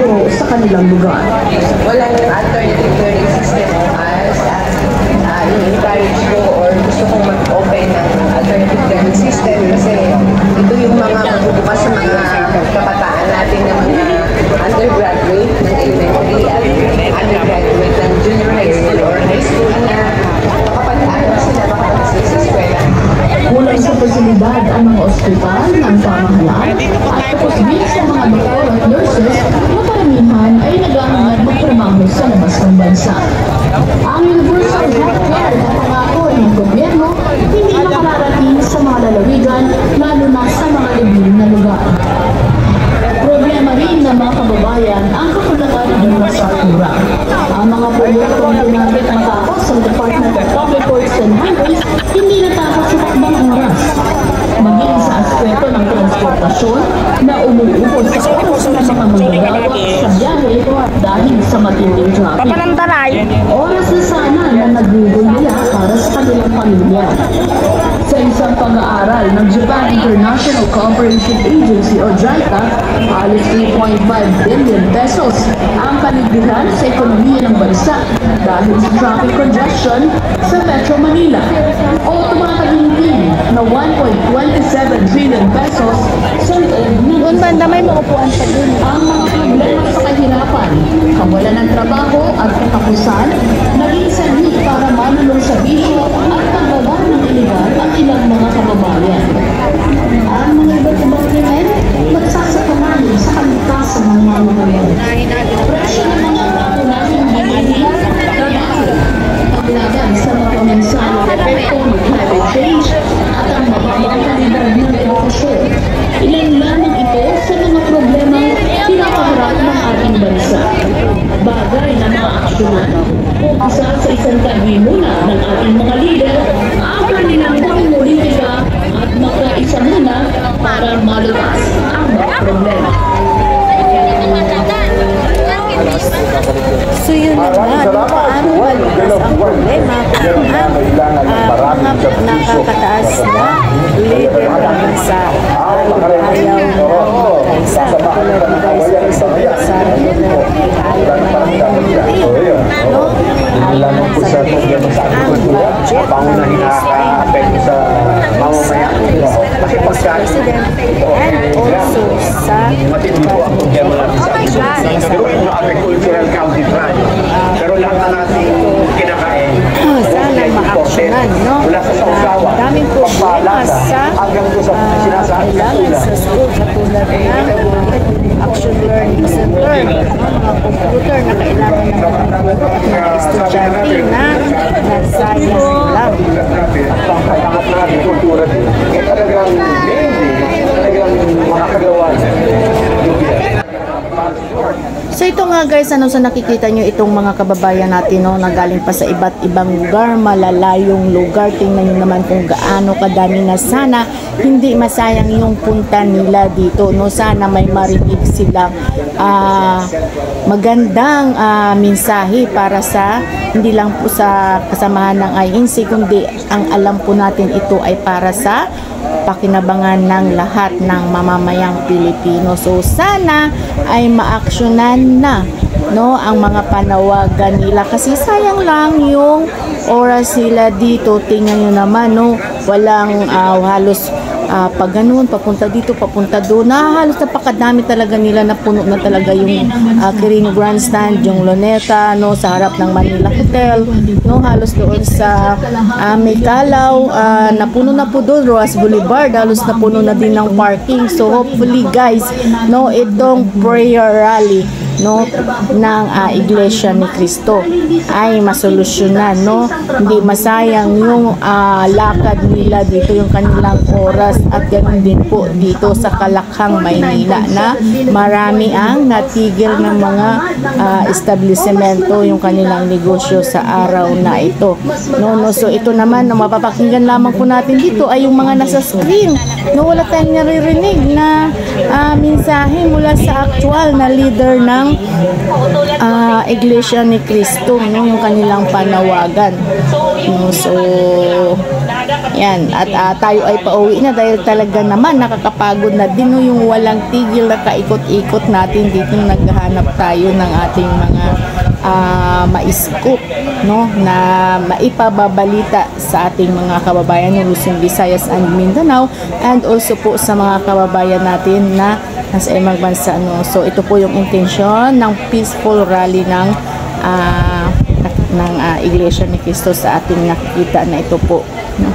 magturo sa kanilang lugar. Walang alternative learning system as i-encourage ko or gusto kong mag-open ng alternative learning system kasi ito yung mga magbubukas sa mga kabataan natin ng mga undergraduate ng elementary at undergraduate ng junior high school or high school na makapag-aral sila makapag-aral sa eskwela. Kulang sa pasilidad ang mga ospital ng pamahalaan at tapos din sa mga doktor at nurses na karamihan ay naghahangad magtrabaho sa labas ng bansa. Ang universal healthcare na pangako ng gobyerno hindi nakararating sa mga lalawigan lalo na sa mga liblib na lugar. Problema rin ng mga kababayan ang kakulangan ng infrastruktura. Ang mga proyektong ginamit ang tapos sa Department of Public Works and Highways hindi natapos sa takbang oras. Maging sa aspeto ng transportasyon na umuubos sa oras ng mga manggagawa sa biyahe dahil sa matinding traffic. Oras na sana na nagugulya para sa kanilang pamilya. Sa isang pag-aaral ng Japan International Cooperation Agency o JICA, halos 3.5 billion pesos ang paligdihan sa ekonomiya ng bansa dahil sa traffic congestion sa Metro Manila o tumataginting na 1.27 trillion pesos sa loob ng banda may maupuan pa dun. ang mga problema sa kahirapan, kawalan ng trabaho at katapusan, naging sanhi para manulong sa bisyo at pagbawa ng iligal ang ilang mga kababayan. Ang mga iba't ibang krimen, magsasakamanin sa kaligtasan ng mga mamamayan. Presyo ng mga natin binili, trabaho, paglaban sa mga paminsalo ng epekto ng climate change at ang mababang kalidad ng edukasyon. Ilan lamang ito sa mga problemang pinakaharap ng ating bansa. Bagay na mga aksyonan. Umpisa sa isang muna ng ating mga lider ang kanilang pamumulitika at magkaisa muna para malutas ang mga problema. So yun na nga, paano malutas ang problema kung ang mga nakakataas na leader ng bansa ay ayaw na kaisa katulad ni Vice President Sara Duterte ayaw na maintindihan, no? Ayaw na sabihin ang budget ng ministry sa mamamayan. Kasi President and also sa agricultural county plan. Pero lahat na natin kinakain. Sana ma-actionan, no? Daming problema sa kailangan sa school katulad ng action learning center, mga computer na kailangan ng mga estudyante na nagsayang lang. Pangkalangat na natin kultura din. Talagang makakagawa. So ito nga guys, sa nakikita nyo itong mga kababayan natin, no, na galing pa sa iba't ibang lugar, malalayong lugar. Tingnan nyo naman kung gaano kadami na sana hindi masayang yung punta nila dito, no. Sana may marinig silang magandang mensahe para sa hindi lang po sa kasamahan ng INC, kundi ang alam po natin ito ay para sa pakinabangan ng lahat ng mamamayang Pilipino. So sana ay maaksyonan na, no, ang mga panawagan nila kasi sayang lang yung oras nila dito. Tingnan nyo naman, no, walang halos pag ganun, papunta dito, papunta doon, halos napakadami talaga nila, na puno na talaga yung Quirino Grandstand, yung Luneta, no, sa harap ng Manila Hotel, no, halos doon sa Maycalaw, napuno na po doon, Roas Boulevard, halos napuno na din ng parking. So hopefully guys, no, itong prayer rally, no, ng Iglesia ni Cristo ay masolusyonan, no, hindi masayang yung lakad nila dito, yung kanilang oras, at ganoon din po dito sa Kalakhang, Maynila, na marami ang natigil ng mga establishmento yung kanilang negosyo sa araw na ito, no. So ito naman, no, mapapakinggan lamang po natin dito ay yung mga nasa screen, no, wala tayong naririnig na mensahe mula sa actual na leader ng Iglesia ni Cristo, no, yung kanilang panawagan, no. So Yan, at tayo ay pauwi na dahil talaga naman nakakapagod na din no, yung walang tigil na kaikot-ikot natin dito, naghahanap tayo ng ating mga ma-scoop, no, na maipababalita sa ating mga kababayan ng Luzon, Visayas and Mindanao, and also po sa mga kababayan natin na nasa ibang bansa, no. So ito po yung intensyon ng peaceful rally ng Iglesia ni Cristo sa ating nakikita na ito po, no.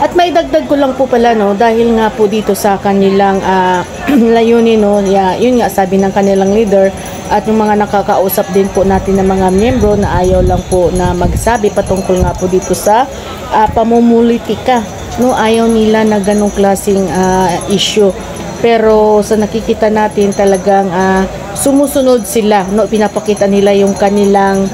At may dagdag ko lang po pala, no, dahil nga po dito sa kanilang layunin, no, yun nga sabi ng kanilang leader at yung mga nakakausap din po natin ng mga miyembro na ayaw lang po na magsabi patungkol nga po dito sa pamumulitika, no, ayaw nila na ganong klaseng issue. Pero sa nakikita natin talagang sumusunod sila, no, pinapakita nila yung kanilang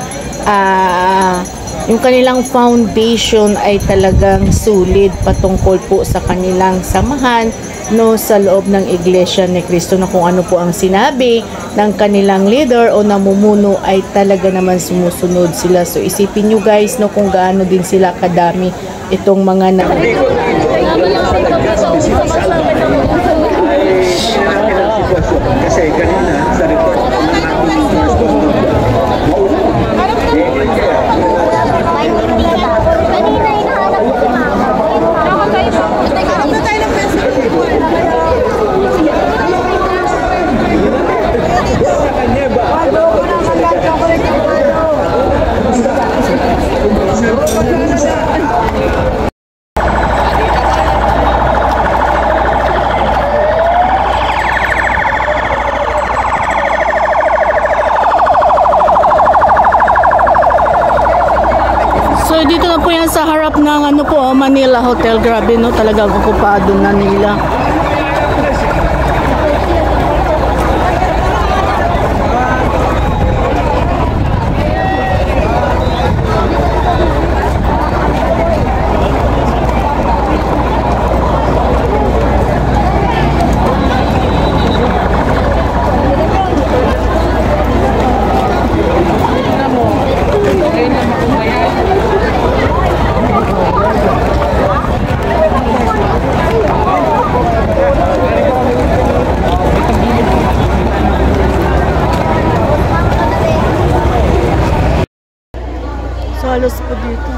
foundation ay talagang solid patungkol po sa kanilang samahan, no, sa loob ng Iglesia ni Cristo, na kung ano po ang sinabi ng kanilang leader o namumuno ay talaga naman sumusunod sila. So isipin nyo guys, no, kung gaano din sila kadami itong mga kasi kanina sa report dito na po yan sa harap ng Manila Hotel. Grabe, no, talagang okupado na nila. Halos po dito.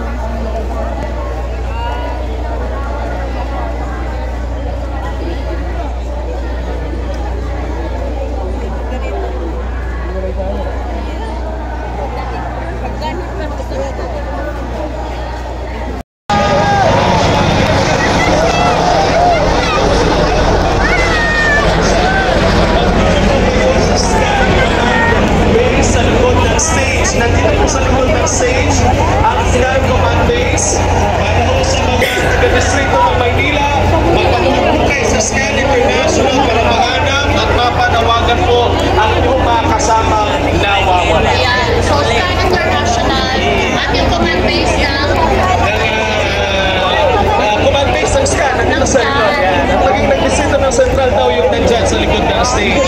Central daw yung nandyan sa likod ng stage.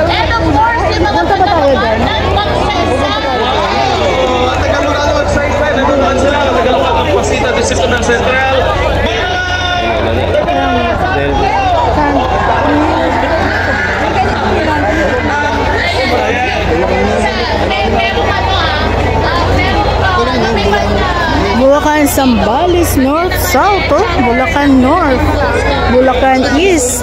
And of course, yung mga tagalugan ng pagsasawa. Tagalungan ng side line, nandun sila. Tagalungan ng pasita, disipo ng Central. Bulacan, Zambales, North, South, oh. Bulacan North, Bulacan East.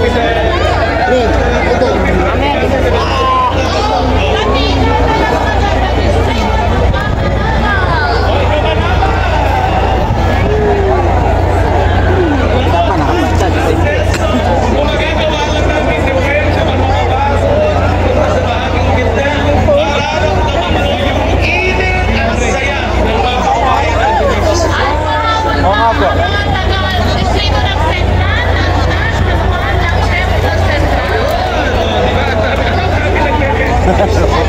Central.